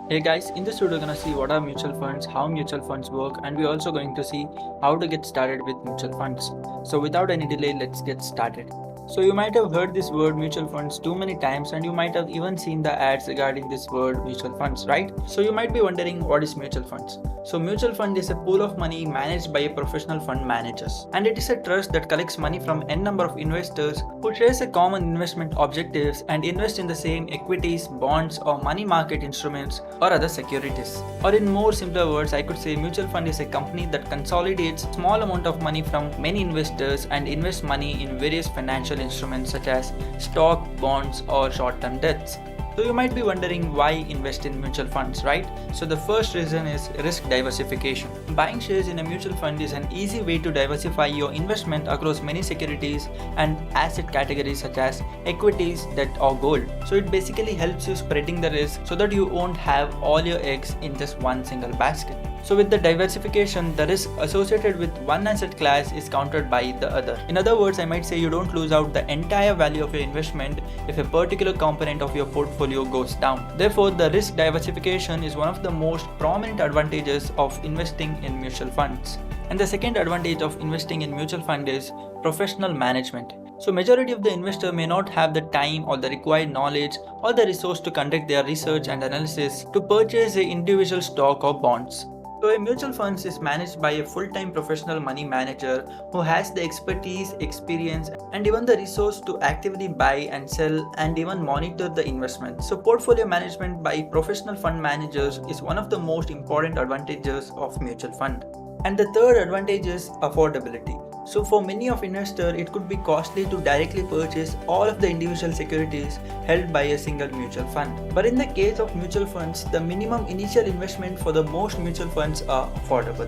Hey guys, in this video we're gonna see what are mutual funds, how mutual funds work, and we're also going to see how to get started with mutual funds. So without any delay, let's get started. So you might have heard this word mutual funds too many times, and you might have even seen the ads regarding this word mutual funds, right? So you might be wondering, what is mutual funds? So mutual fund is a pool of money managed by a professional fund managers, and it is a trust that collects money from n number of investors who shares a common investment objectives and invest in the same equities, bonds, or money market instruments or other securities. Or in more simpler words, I could say mutual fund is a company that consolidates small amount of money from many investors and invests money in various financial instruments such as stock, bonds, or short-term debts. So you might be wondering why invest in mutual funds, right? So the first reason is risk diversification. Buying shares in a mutual fund is an easy way to diversify your investment across many securities and asset categories such as equities, debt, or gold. So it basically helps you spreading the risk so that you won't have all your eggs in just one single basket. So with the diversification, the risk associated with one asset class is countered by the other. In other words, I might say you don't lose out the entire value of your investment if a particular component of your portfolio goes down. Therefore, the risk diversification is one of the most prominent advantages of investing in mutual funds. And the second advantage of investing in mutual fund is professional management. So majority of the investor may not have the time or the required knowledge or the resource to conduct their research and analysis to purchase an individual stock or bonds. So a mutual fund is managed by a full-time professional money manager who has the expertise, experience, and even the resource to actively buy and sell and even monitor the investment. So portfolio management by professional fund managers is one of the most important advantages of mutual fund. And the third advantage is affordability. So for many of investors, it could be costly to directly purchase all of the individual securities held by a single mutual fund. But in the case of mutual funds, the minimum initial investment for the most mutual funds are affordable.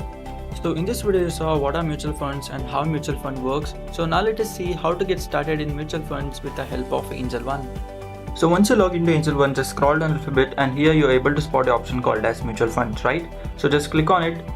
So in this video you saw what are mutual funds and how mutual fund works. So now let us see how to get started in mutual funds with the help of Angel One. So once you log into Angel One, just scroll down a little bit and here you're able to spot the option called as mutual funds, right? So just click on it.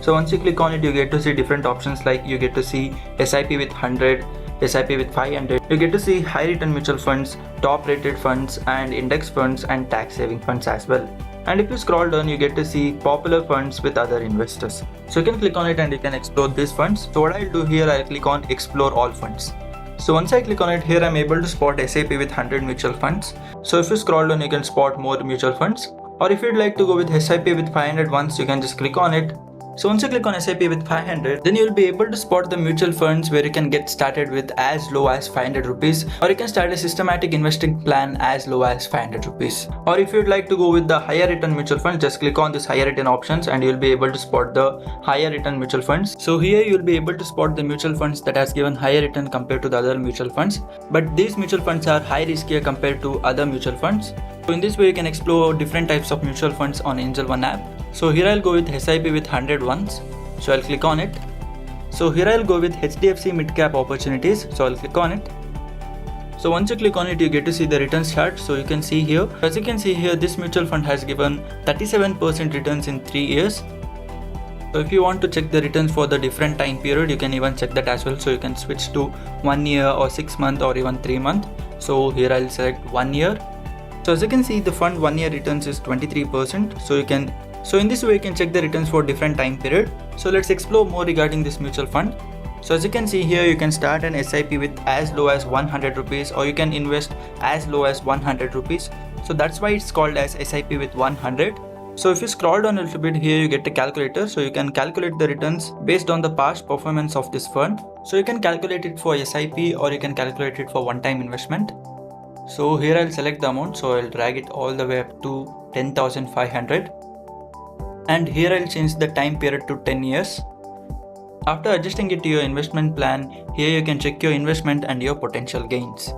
So once you click on it, you get to see different options like you get to see SIP with 100, SIP with 500. You get to see high return mutual funds, top rated funds and index funds and tax saving funds as well. And if you scroll down, you get to see popular funds with other investors. So you can click on it and you can explore these funds. So what I'll do here, I'll click on explore all funds. So once I click on it here, I'm able to spot SIP with 100 mutual funds. So if you scroll down, you can spot more mutual funds. Or if you'd like to go with SIP with 500 once, you can just click on it. So once you click on SIP with 500, then you'll be able to spot the mutual funds where you can get started with as low as 500 rupees, or you can start a systematic investing plan as low as 500 rupees. Or if you'd like to go with the higher return mutual fund, just click on this higher return options and you'll be able to spot the higher return mutual funds. So here you'll be able to spot the mutual funds that has given higher return compared to the other mutual funds. But these mutual funds are high riskier compared to other mutual funds. So in this way you can explore different types of mutual funds on Angel One app. So here I'll go with SIP with 100 once. So I'll click on it. So here I'll go with HDFC Mid Cap Opportunities. So I'll click on it. So once you click on it, you get to see the returns chart. So you can see here, as you can see here, this mutual fund has given 37% returns in 3 years. So if you want to check the returns for the different time period, you can even check that as well. So you can switch to 1 year or 6 month or even 3 month. So here I'll select 1 year. So as you can see, the fund 1 year returns is 23%. So in this way you can check the returns for different time period. So let's explore more regarding this mutual fund. So as you can see here, you can start an SIP with as low as 100 rupees or you can invest as low as 100 rupees. So that's why it's called as SIP with 100. So if you scroll down a little bit here, you get a calculator. So you can calculate the returns based on the past performance of this fund. So you can calculate it for SIP or you can calculate it for one-time investment. So here I'll select the amount. So I'll drag it all the way up to 10,500. And here I'll change the time period to 10 years. After adjusting it to your investment plan, here you can check your investment and your potential gains.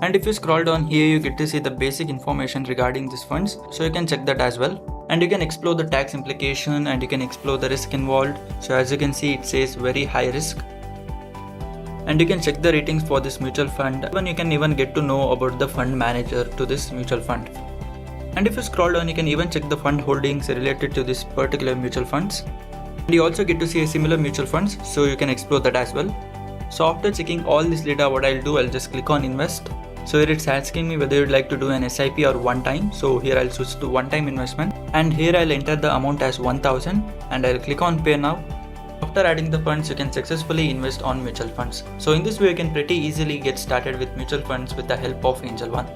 And if you scroll down here, you get to see the basic information regarding these funds. So you can check that as well. And you can explore the tax implication and you can explore the risk involved. So as you can see, it says very high risk. And you can check the ratings for this mutual fund. Even you can even get to know about the fund manager to this mutual fund. And if you scroll down, you can even check the fund holdings related to this particular mutual funds. And you also get to see a similar mutual funds, so you can explore that as well. So after checking all this data, what I'll do, I'll just click on invest. So here it's asking me whether you'd like to do an SIP or one time. So here I'll switch to one time investment, and here I'll enter the amount as 1000 and I'll click on pay now. After adding the funds, you can successfully invest on mutual funds. So in this way you can pretty easily get started with mutual funds with the help of Angel One.